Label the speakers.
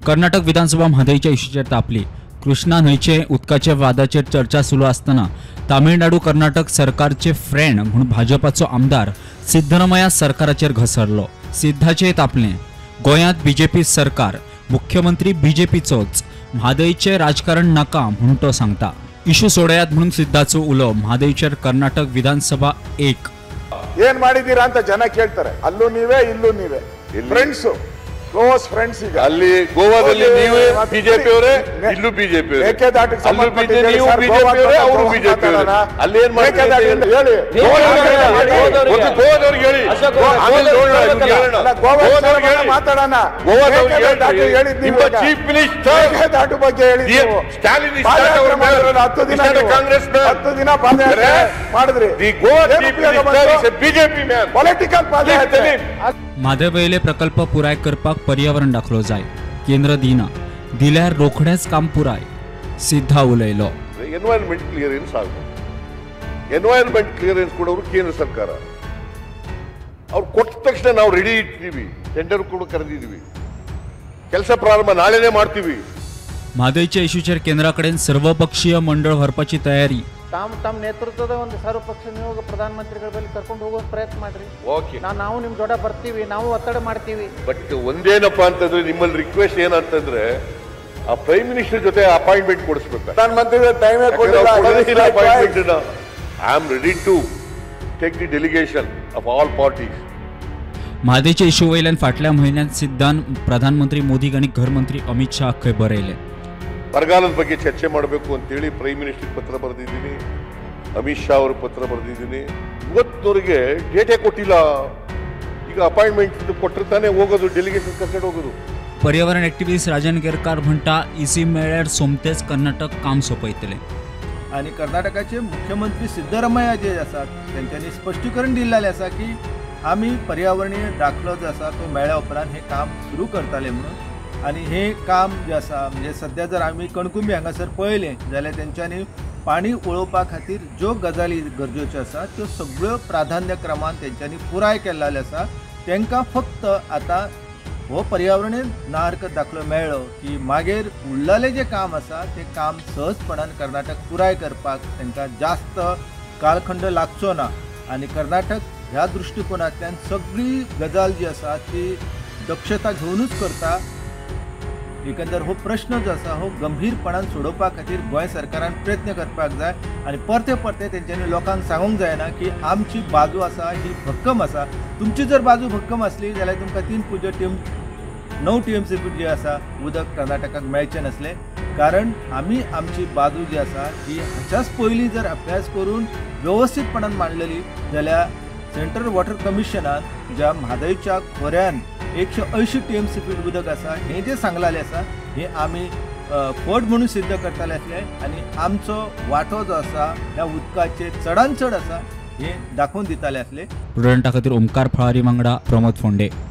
Speaker 1: कर्नाटक विधानसभा म्हादईच्या इश्यूचेर तापली। कृष्णा न्हंयचे उदकाचे वादाचेर चर्चा सुरू असताना तामिळनाडू कर्नाटक सरकारचे फ्रेंड म्हणून भाजपाचो आमदार सिद्धरामय्या सरकाराचेर घसरलो। सिद्धाचे तापले। गोंयांत बीजेपी सरकार, मुख्यमंत्री बीजेपीचोच, म्हादईचे राजकारण नाका म्हणून तो सांगता। इश्यू सोडयात म्हणून सिद्धाचो उलो म्हादईचेर कर्नाटक विधानसभा 1
Speaker 2: ಏನ್ ಮಾಡಿದೀರಾ ಅಂತ ಜನ ಕೇಳ್ತಾರೆ। ಅಲ್ಲೂ ನೀವೇ ಇಲ್ಲೂ ನೀವೇ ಫ್ರೆಂಡ್ಸ್, ಕ್ಲೋಸ್ ಫ್ರೆಂಡ್ಸ್। ಈಗ
Speaker 3: ಅಲ್ಲಿ ಗೋವಾದಲ್ಲಿ ನೀವೇ ಬಿಜೆಪಿ ಅವರೇ, ಇಲ್ಲೂ ಬಿಜೆಪಿ ಅವರೇ,
Speaker 2: ಮೇಕೆದಾಟಿಗೆ ಸಂಬಂಧಪಟ್ಟ
Speaker 3: ನೀವು ಬಿಜೆಪಿ ಅವರೇ, ಅವರು ಬಿಜೆಪಿ ಅವರೇ। ಅಲ್ಲಿ ಏನ್ ಮಾಡ್ತಾರೆ ಹೇಳಿ, ಗೋವಾದವ್ರಿಗೆ ಹೇಳಿ,
Speaker 2: ಮಾತಾಡೋಣ।
Speaker 3: ನಿಮ್ಮ ಚೀಫ್ ಮಿನಿಸ್ಟರ್
Speaker 2: ಮೇಕೆದಾಟು ಬಗ್ಗೆ ಹೇಳಿ,
Speaker 3: ಸ್ಟಾಲಿನ್
Speaker 2: 10 ದಿನ ಪಾದಯಾತ್ರೆ ಮಾಡಿದ್ರಿ।
Speaker 3: The Goa chief minister is A BJP man.
Speaker 2: Political ಪಾದಯಾತ್ರೆ।
Speaker 1: म्हादईवेले प्रकल्प पुराय करपाक पर्यावरण दाखलो जाय, केंद्र दिना, दिल्यार रोखडेच काम पुराय। सिद्धा उलयलो।
Speaker 3: ಎನ್ವೈರನ್ಮೆಂಟ್ ಕ್ಲಿಯರೆನ್ಸ್ ಆಗಬೇಕು। ಎನ್ವೈರನ್ಮೆಂಟ್ ಕ್ಲಿಯರೆನ್ಸ್ ಕೊಡೋರು ಕೇಂದ್ರ ಸರ್ಕಾರ, ಅವ್ರು ಕೊಟ್ಟ ತಕ್ಷಣ ನಾವು ರೆಡಿ ಇಟ್ಟಿದ್ದೀವಿ, ಟೆಂಡರ್ ಕೂಡ ಕರೆದಿದ್ದೀವಿ, ಕೆಲಸ ಪ್ರಾರಂಭ ನಾಳೆನೇ ಮಾಡ್ತೀವಿ।
Speaker 1: म्हादईच्या इश्यूचेर केंद्राकडेन सर्वपक्षीय मंडळ भरपाची तयारी।
Speaker 4: ತಮ್ಮ ನೇತೃತ್ವದ ಒಂದು ಸರ್ವಪಕ್ಷ ನಿಯೋಗ ಪ್ರಧಾನಮಂತ್ರಿಗಳ ಬಳಿ ಕರ್ಕೊಂಡು ಹೋಗೋ ಪ್ರಯತ್ನ ಮಾಡ್ರಿ।
Speaker 3: ಓಕೆ,
Speaker 4: ನಾವು ನಿಮ್ಮ ಜೊತೆ ಬರ್ತೀವಿ, ನಾವು ಒತ್ತಡ ಮಾಡ್ತೀವಿ।
Speaker 3: ಬಟ್ ಒಂದೇನಪ್ಪ ಅಂತಂದ್ರೆ ನಿಮ್ಮಲ್ಲಿ ರಿಕ್ವೆಸ್ಟ್ ಏನಂತಂದ್ರೆ ಆ ಪ್ರೈಮ್ ಮಿನಿಸ್ಟರ್ ಜೊತೆ ಅಪಾಯಿಂಟ್ಮೆಂಟ್ ಕೊಡಿಸ್ಬೇಕು।
Speaker 2: ಪ್ರಧಾನಮಂತ್ರಿ time
Speaker 3: appointment I am ready to take the delegation of all parties.
Speaker 1: म्हादईच्या इश्यू वयल्यान फाटल्या म्हयन्यात सिद्धान प्रधानमंत्री मोदी आनी गृहमंत्री अमित शाह खंय बरयले।
Speaker 3: ಬರಗಾಲದ ಬಗ್ಗೆ ಚರ್ಚೆ ಮಾಡಬೇಕು ಅಂತೇಳಿ ಪ್ರೈಮ್ ಮಿನಿಸ್ಟರ್ ಪತ್ರ ಬರೆದಿದ್ದೀನಿ, ಅಮಿತ್ ಶಾ ಅವರು ಪತ್ರ ಬರೆದಿದ್ದೀನಿ। ಇವತ್ತಿನವರೆಗೆ ಡೇಟೇ ಕೊಟ್ಟಿಲ್ಲ। ಈಗ ಅಪಾಯಿಂಟ್ಮೆಂಟ್ ಕೊಟ್ಟರೆ ತಾನೇ ಹೋಗೋದು, ಡೆಲಿಗೇಷನ್ ಕರ್ಕೊಂಡು ಹೋಗೋದು।
Speaker 1: पर्यावरण ऍक्टिव्हिस्ट राजन केरकार म्हणटा इसी मेळ्यार सोमतेच कर्नाटक काम सोपयतले।
Speaker 5: आणि कर्नाटकाचे मुख्यमंत्री सिद्धरामय्या जे आसात त्यांच्यानी स्पष्टीकरण दिलेले आसा की आम्ही पर्यावरणीय दाखलो जो आसा तो मेळ्या उपरांत हे काम सुरू करतले म्हणून। आणि हे काम जे आसा म्हणजे सध्या जर आम्ही कणकुंबी हांगासर पळयलें जाल्यार तेंच्यांनी पाणी वळोवपा खातीर ज्यो गजाली गरजेच्यो आसा त्यो सगळ्यो प्राधान्य क्रमान तेंच्यांनी पुराय केल्ले आसा। तांकां फक्त आतां हो पर्यावरणीय ना हरकत दाखलो मेळ्ळो की मागीर उरलेलें जें काम आसा तें काम सहजपणान कर्नाटक पुराय करपाक तांकां जास्त कालखंड लागचो ना। आणि कर्नाटक ह्या दृश्टिकोनांतल्यान सगळी गजाल जी आसा ती दक्षता घेवनूच करता। एकंदर हो प्रश्न जो आसा हो गंभीरपणान सोडोवपा खातीर गोंय सरकारान प्रयत्न करपाक जाय आणि परते परते तेंच्यांनी लोकांक सांगूंक जायना की आमची बाजू आसा ही भक्कम आसा। तुमची जर बाजू भक्कम असली जाल्यार तुमकां 9 TMC जे आसा उदक कर्नाटकाक मेळचें नसलें। कारण आमी आमची बाजू जी आसा ती हाच्याच पयलीं जर अभ्यास करून व्यवस्थितपणान मांडलेली जाल्यार सेंट्रल वॉटर कमिशनान ज्या म्हादईच्या खोऱ्यान 180 TMC उदक आसा हे जे सांगलेलें आसा हे आमी फट म्हणून सिद्ध करताले आसले आणि आमचो वांटो जो आसा ह्या उदकाचे चडान चड आसा हे दाखोवन दिताले आसले।
Speaker 1: प्रुडंटा खातीर ओमकार फळारी वांगडा प्रमोद फोंडे।